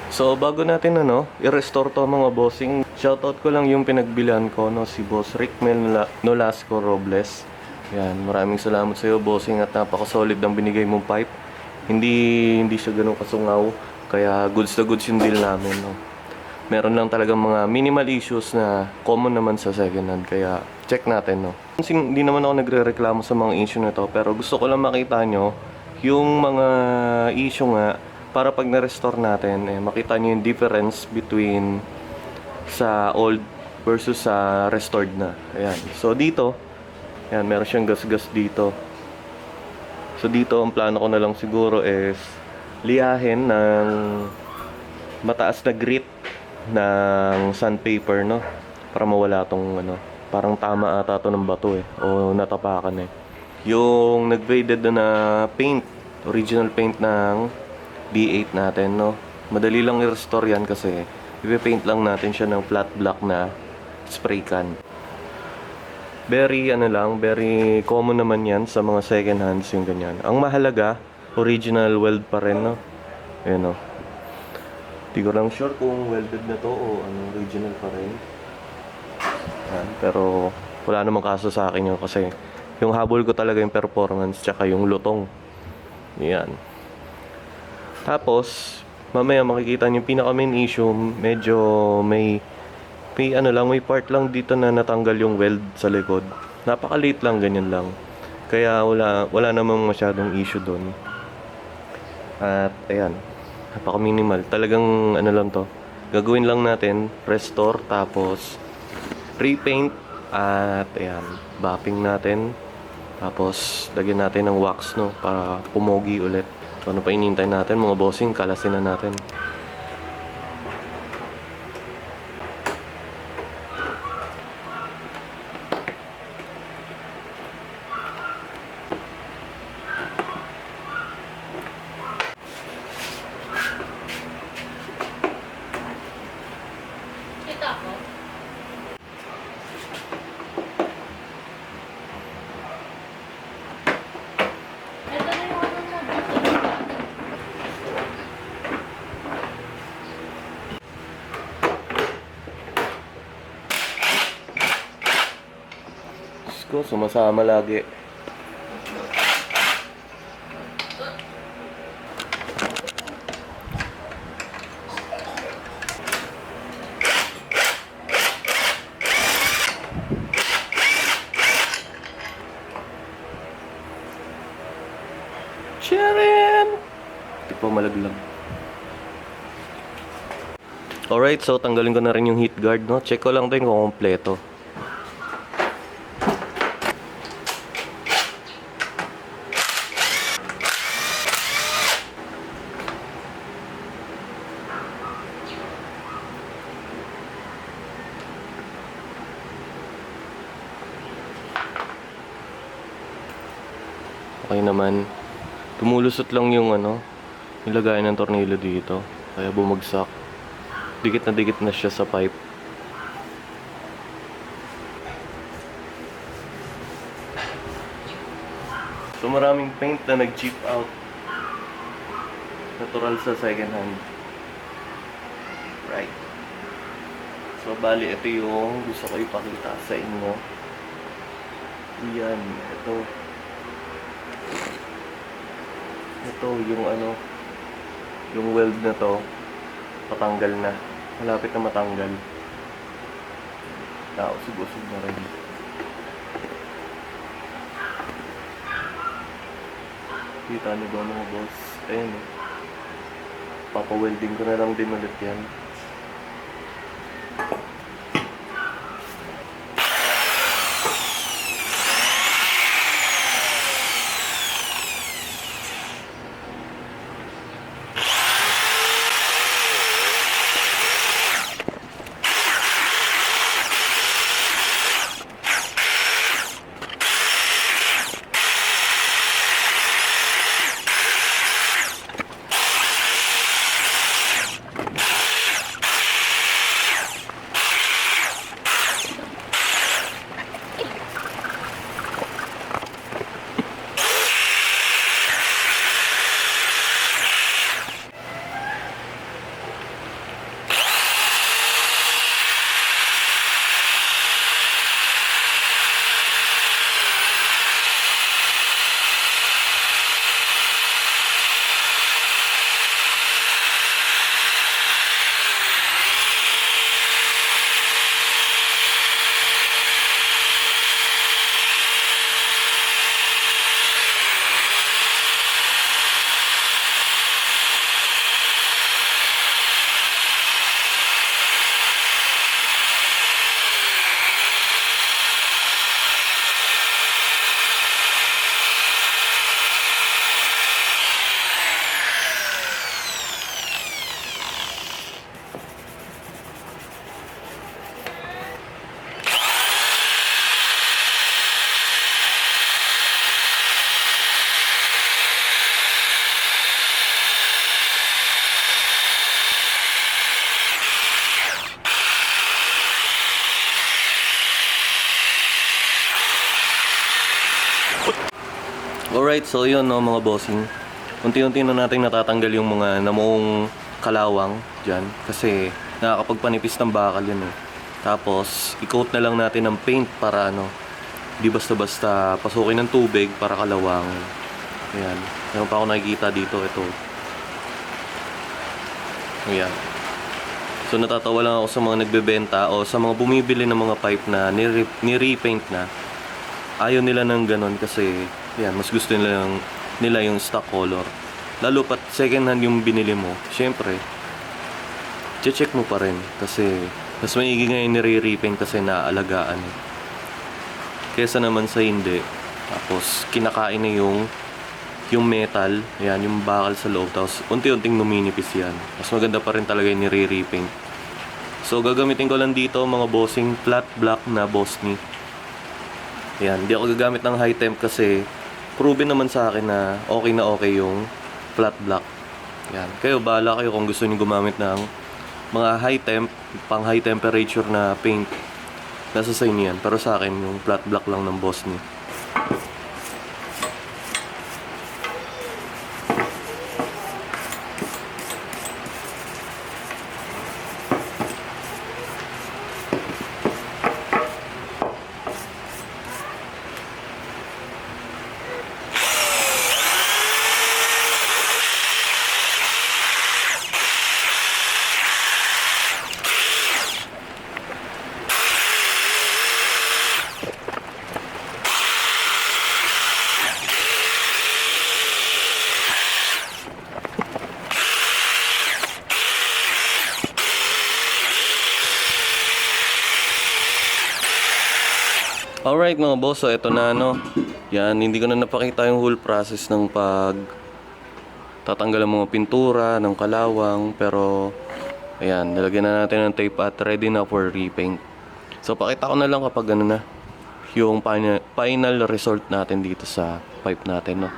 So bago natin i-restore to mga bossing, shoutout ko lang yung pinagbilihan ko si Boss Rickmel Nolasco Robles. Yan, maraming salamat sa iyo bossing at napaka-solid ng binigay mong pipe. Hindi siya ganun kasungaw, kaya goods na goods yung deal namin. Meron lang talagang mga minimal issues na common naman sa second hand, kaya check natin. Hindi naman ako nagrereklamo sa mga issue na to, pero gusto ko lang makita nyo yung mga issue nga para pag na-restore natin, makita nyo yung difference between sa old versus sa restored na. Ayan. So dito, ayan, meron siyang gas-gas dito. So dito, ang plano ko na lang siguro is liyahin ng mataas na grit ng sandpaper, para mawala tong parang tama ata to ng bato o natapakan yung nag-faded na paint, original paint ng B8 natin, madali lang i-restore yan kasi ipe-paint lang natin siya ng flat black na spray can. Very very common naman yan sa mga second hands yung ganyan. Ang mahalaga, original weld pa rin, ayan. Di ko lang sure kung welded na to o original pa rin. Yan, pero wala namang kaso sa akin yun kasi yung habol ko talaga yung performance tsaka yung lutong. Yan. Tapos, mamaya makikita niyo yung pinaka main issue, medyo may part lang dito na natanggal yung weld sa likod. Napaka-late lang, ganyan lang. Kaya wala namang masyadong issue doon. At ayan, napaka-minimal. Talagang lang to. Gagawin lang natin, restore, tapos repaint, at ayan, buffing natin. Tapos lagyan natin ng wax para pumogi ulit. So ano pa inintay natin mga bossing, kalasin na natin. Kita ko. Ito na yung mo. Diyos ko, sumasama lagi. Sharon! Hindi po malaglag. Alright, so tanggalin ko na rin yung heat guard, Check ko lang din kung kompleto. Okay naman. Tumulusot lang yung nilagay ng tornilyo dito. Kaya bumagsak. Dikit na siya sa pipe. So maraming paint na nag-chip out. Natural sa second hand. Right. So bali, ito yung gusto ko ipakita sa inyo. Yan, ito. Ito yung yung weld na to, patanggal na. Malapit na matanggal. Usog-usog na rin. Kita niyo ba mga boss? Ayan Papa-welding ko na lang din ulit yan. Alright, so yun no mga bossing. Unti-unti na natin natatanggal yung mga namuong kalawang dyan. Kasi nakakapagpanipis ng bakal yun eh. Tapos, i-coat na lang natin ng paint para ano, di basta-basta pasukin ng tubig para kalawang. Ayan. Meron pa ako nakikita dito. Ito. Ayan. So natatawa lang ako sa mga nagbebenta o sa mga bumibili ng mga pipe na ni-repaint na. Ayaw nila ng ganun kasi yan, mas gusto nila yung stock color. Lalo pat second hand yung binili mo. Syempre, check mo pa rin kasi mas maigi nga yung nire-repaint kasi naaalagaan eh. Kesa naman sa hindi. Tapos kinakain na yung metal, yan, yung bakal sa loob. Tapos unti-unting numinipis yan. Mas maganda pa rin talaga yung nire-repaint. So gagamitin ko lang dito mga bossing flat black na Bosni. Yan, di ako gagamit ng high temp kasi proven naman sa akin na okay yung flat black. Yan, kayo bahala kayo kung gusto niyo gumamit ng mga high temp, pang high temperature na paint. Nasa sa inyo yan, pero sa akin yung flat black lang ng Bosni. Alright mga boss, so eto na no. Yan, hindi ko na napakita yung whole process ng pag tatanggal ang mga pintura, ng kalawang. Pero, ayan, nilagyan na natin ng tape at ready na for repaint. So, pakita ko na lang kapag ano na, yung final result natin dito sa pipe natin no.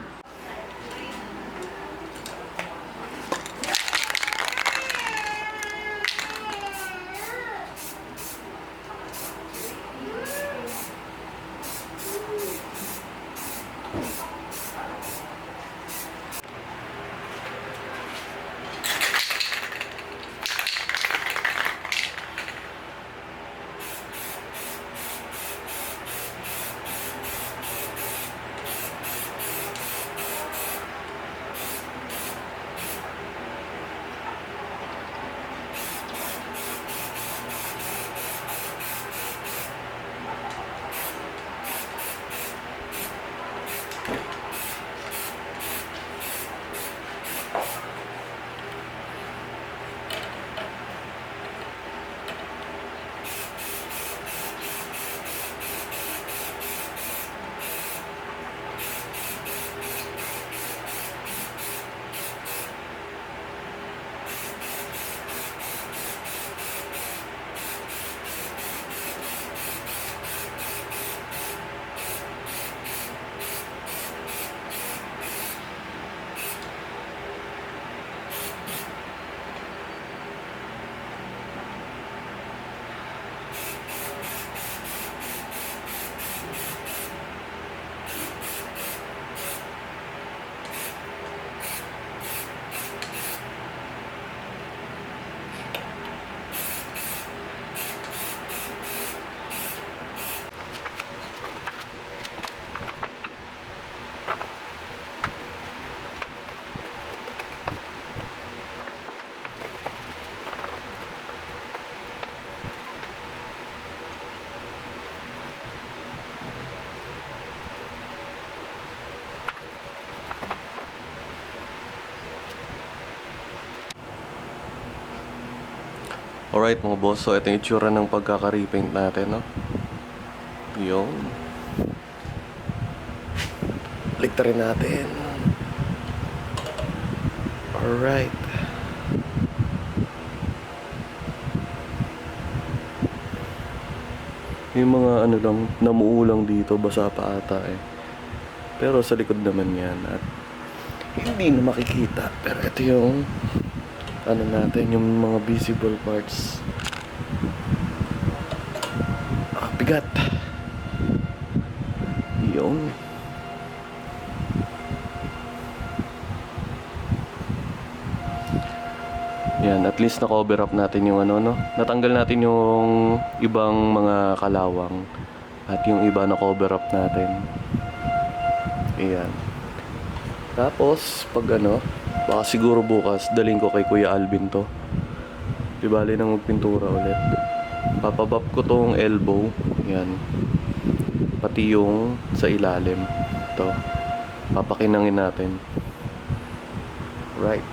Alright mga boss, so ito yung itsura ng pagkaka-repaint natin, no? Yung liktarin natin. Alright. Yung mga ano lang, namuulang dito, basa pa ata eh. Pero sa likod naman yan at hindi na makikita. Pero ito yung ano natin, yung mga visible parts. Bigat. Yun. Yan, at least na-cover up natin yung ano, no? Natanggal natin yung ibang mga kalawang. At yung iba na-cover up natin. Ayan. Tapos, pag ano, baka siguro bukas, daling ko kay Kuya Alvin to. Di bali nang magpintura ulit. Papabab ko tong elbow. Yan. Pati yung sa ilalim. Ito. Papakinangin natin. Right.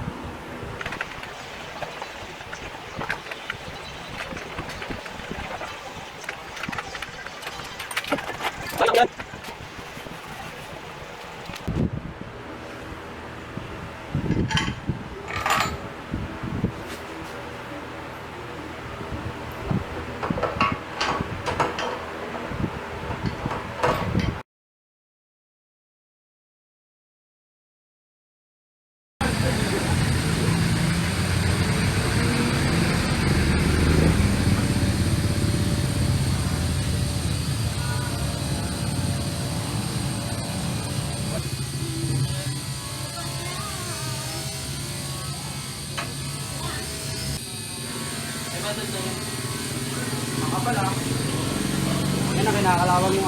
Yan na kinakalawag yung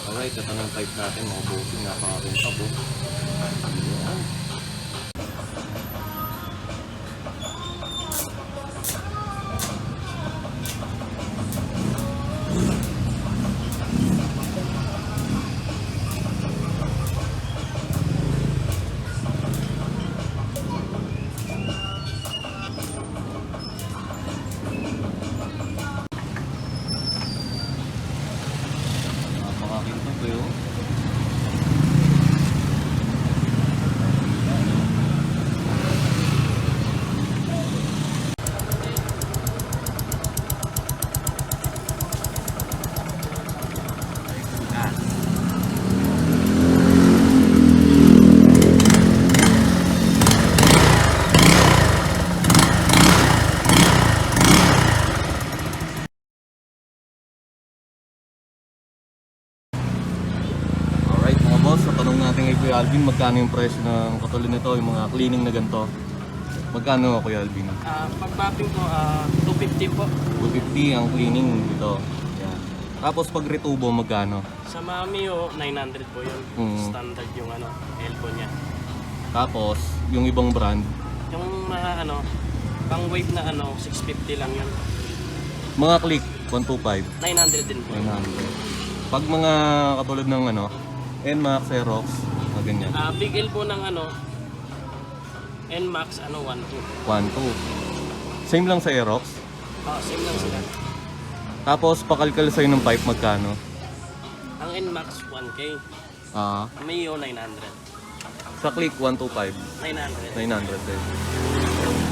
Alright, ito ng pipe natin mga bossing. Napakakintab oh. Ayan. Napakakintab eh oh. Alright mga boss, natanong natin kay Kuya Alvin magkano yung presyo ng katulad nito, yung mga cleaning na ganito. Magkano Kuya Alvin? pag-mapping ko, 250 po. 250 ang cleaning dito. Yan. Tapos pag retubo magkano? Sa Mami, 900 po yun. Standard yung elbow niya. Tapos yung ibang brand, Yung mga pang wave na 650 lang yun. mga click 125, 900 din po. 900. Pag mga katulad ng NMAX, Xerox, mga ganyan. Big elbow ng NMAX 12. 1.2. Same lang sa Aerox. Same lang sila. Tapos pakalkal sa'yo ng pipe magkano? Ang NMAX 1K. Ah, Ang Mio 900. sa click 125, 900. 900 din.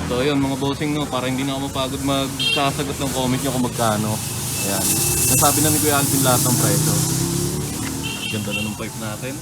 So yun mga bossing no, para hindi na ako mapagod magsasagot ng comment nyo kung magkano. Ayan. Nasabi na ni Kuya Alvin lahat ng presyo. Ganda na ng pipe natin.